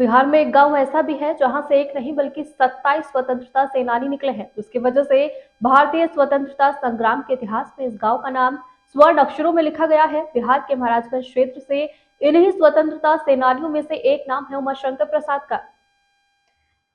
बिहार में एक गांव ऐसा भी है जहां से एक नहीं बल्कि 27 स्वतंत्रता सेनानी निकले हैं। उसकी वजह से भारतीय स्वतंत्रता संग्राम के इतिहास में इस गांव का नाम स्वर्ण अक्षरों में लिखा गया है। बिहार के महाराजगंज क्षेत्र से इन्हीं स्वतंत्रता सेनानियों में से एक नाम है उमाशंकर प्रसाद का।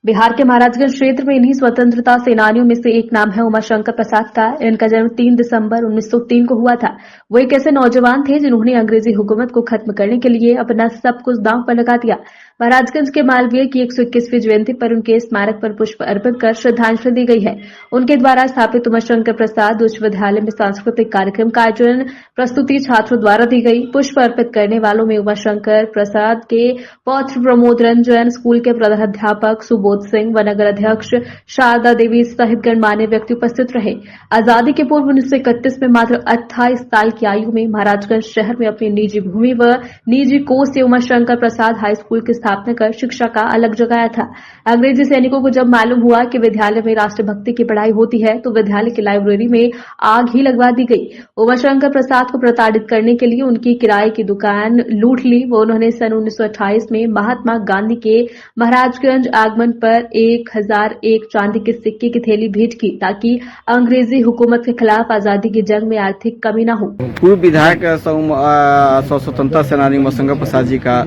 बिहार के महाराजगंज क्षेत्र में इन्हीं स्वतंत्रता सेनानियों में से एक नाम है उमाशंकर प्रसाद का। इनका जन्म 3 दिसंबर 1903 को हुआ था। वो एक ऐसे नौजवान थे जिन्होंने अंग्रेजी हुकूमत को खत्म करने के लिए अपना सब कुछ दांव पर लगा दिया। महाराजगंज के मालवीय की 121वीं जयंती पर उनके स्मारक पर पुष्प अर्पित कर श्रद्धांजलि दी गई है। उनके द्वारा स्थापित उमाशंकर प्रसाद उच्च विद्यालय में सांस्कृतिक कार्यक्रम का आयोजन प्रस्तुति छात्रों द्वारा दी गई। पुष्प अर्पित करने वालों में उमाशंकर प्रसाद के पौत्र प्रमोद रंजन, स्कूल के प्रधानाध्यापक सुबोध सिंह व नगर अध्यक्ष शारदा देवी सहित गणमान्य व्यक्ति उपस्थित रहे। आजादी के पूर्व 1931 में मात्र 28 साल की आयु में महाराजगंज शहर में अपनी निजी भूमि व निजी कोष से उमाशंकर प्रसाद हाई स्कूल की स्थापना कर शिक्षा का अलग जगाया था। अंग्रेजी सैनिकों को जब मालूम हुआ कि विद्यालय में राष्ट्रभक्ति की पढ़ाई होती है तो विद्यालय की लाइब्रेरी में आग ही लगवा दी गई। उमाशंकर प्रसाद को प्रताड़ित करने के लिए उनकी किराए की दुकान लूट ली। वो उन्होंने सन 1928 में महात्मा गांधी के महाराजगंज आगमन पर 1001 चांदी के सिक्के की थैली भेंट की ताकि अंग्रेजी हुकूमत के खिलाफ आजादी की जंग में आर्थिक कमी न हो। पूर्व विधायक स्वतंत्रता सेनानी उमाशंकर प्रसाद जी का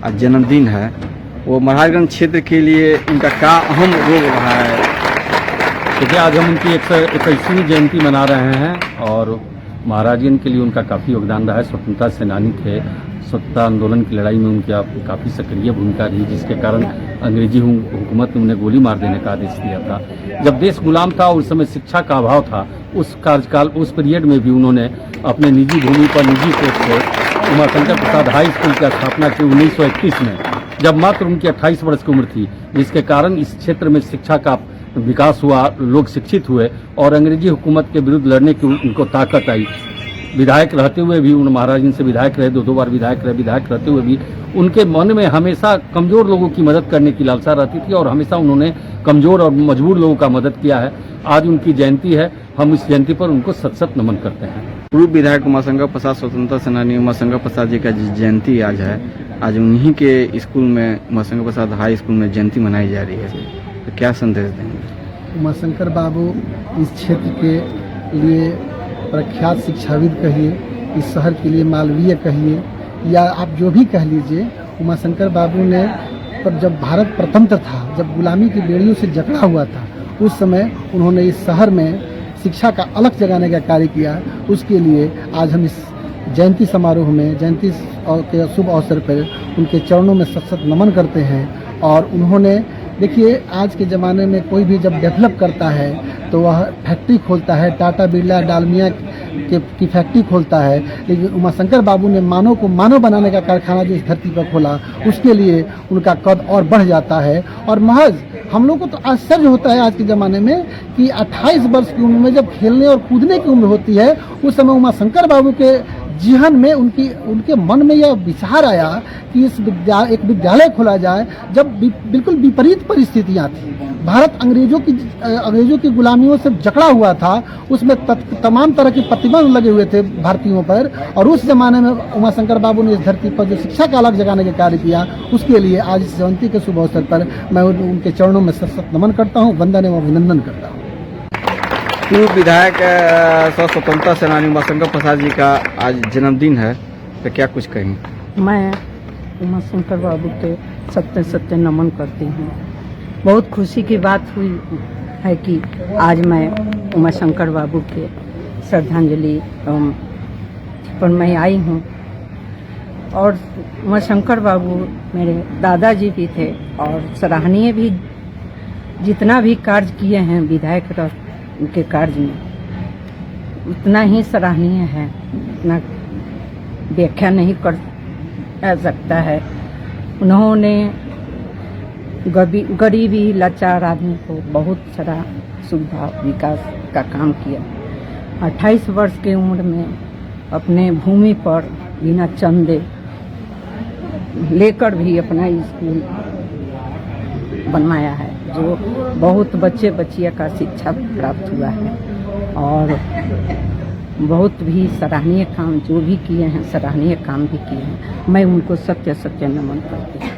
आज जन्मदिन है। वो महाराजगंज क्षेत्र के लिए उनका क्या अहम रोल रहा है? देखिए, आज हम उनकी 121वीं जयंती मना रहे हैं और महाराजगंज के लिए उनका काफ़ी योगदान रहा है। स्वतंत्रता सेनानी थे। स्वतंत्रता आंदोलन की लड़ाई में उनकी काफ़ी सक्रिय भूमिका रही, जिसके कारण अंग्रेजी हुकूमत ने उन्हें गोली मार देने का आदेश दिया था। जब देश गुलाम था और उस समय शिक्षा का अभाव था, उस कार्यकाल उस पीरियड में भी उन्होंने अपने निजी भूमि पर निजी कोष से उमाशंकर प्रसाद हाई स्कूल की स्थापना की 1921 में, जब मात्र उनकी 28 वर्ष की उम्र थी, जिसके कारण इस क्षेत्र में शिक्षा का विकास हुआ, लोग शिक्षित हुए और अंग्रेजी हुकूमत के विरुद्ध लड़ने की उनको ताकत आई। विधायक रहते हुए भी उन महाराजगंज से विधायक रहे, दो बार विधायक रहे। विधायक रहते हुए भी उनके मन में हमेशा कमजोर लोगों की मदद करने की लालसा रहती थी और हमेशा उन्होंने कमजोर और मजबूर लोगों का मदद किया है। आज उनकी जयंती है, हम इस जयंती पर उनको सत नमन करते हैं। पूर्व विधायक उमाशंकर प्रसाद स्वतंत्रता सेनानी उमाशंकर प्रसाद जी का जयंती आज है। आज उन्हीं के स्कूल में उमाशंकर प्रसाद हाई स्कूल में जयंती मनाई जा रही है, तो क्या संदेश देंगे? उमाशंकर बाबू इस क्षेत्र के लिए प्रख्यात शिक्षाविद कहिए, इस शहर के लिए मालवीय कहिए या आप जो भी कह लीजिए, उमाशंकर बाबू ने पर जब भारत स्वतंत्र था, जब गुलामी की बेड़ियों से जकड़ा हुआ था, उस समय उन्होंने इस शहर में शिक्षा का अलग जगाने का कार्य किया। उसके लिए आज हम इस जयंती समारोह में, जयंती के शुभ अवसर पर उनके चरणों में सत नमन करते हैं। और उन्होंने देखिए, आज के ज़माने में कोई भी जब डेवलप करता है तो वह फैक्ट्री खोलता है, टाटा बिरला डालमिया की फैक्ट्री खोलता है, लेकिन उमाशंकर बाबू ने मानव को मानव बनाने का कारखाना जो इस धरती पर खोला, उसके लिए उनका कद और बढ़ जाता है। और महज हम लोग को तो आश्चर्य होता है आज के ज़माने में कि 28 वर्ष की उम्र में जब खेलने और कूदने की उम्र होती है, उस समय उमाशंकर बाबू के जीवन में उनके मन में यह विचार आया कि एक विद्यालय खोला जाए, जब बिल्कुल विपरीत परिस्थितियां थी। भारत अंग्रेजों की गुलामियों से जकड़ा हुआ था, उसमें तमाम तरह के प्रतिबंध लगे हुए थे भारतीयों पर। और उस जमाने में उमाशंकर बाबू ने इस धरती पर जो शिक्षा का अलग जगाने का कार्य किया, उसके लिए आज इस जयंती के शुभ अवसर पर मैं उनके चरणों में सत नमन करता हूँ, वंदन एवं अभिनंदन करता हूँ। पूर्व विधायक स्वतंत्रता सेनानी उमाशंकर प्रसाद जी का आज जन्मदिन है, तो क्या कुछ कहेंगे? मैं उमाशंकर बाबू के सत्य नमन करती हूँ। बहुत खुशी की बात हुई है कि आज मैं उमाशंकर बाबू के श्रद्धांजलि पर मैं आई हूँ। और उमाशंकर बाबू मेरे दादाजी भी थे और सराहनीय भी, जितना भी कार्य किए हैं विधायक उनके कार्य में, उतना ही सराहनीय है, उतना व्याख्या नहीं कर सकता है। उन्होंने गरीबी लाचार आदमी को बहुत सारा सुविधा विकास का काम किया। 28 वर्ष की उम्र में अपने भूमि पर बिना चंदे लेकर भी अपना स्कूल बनवाया है, जो बहुत बच्चे बच्चियों का शिक्षा प्राप्त हुआ है। और बहुत भी सराहनीय काम जो भी किए हैं, सराहनीय काम भी किए हैं। मैं उनको सत्य नमन करती हूँ।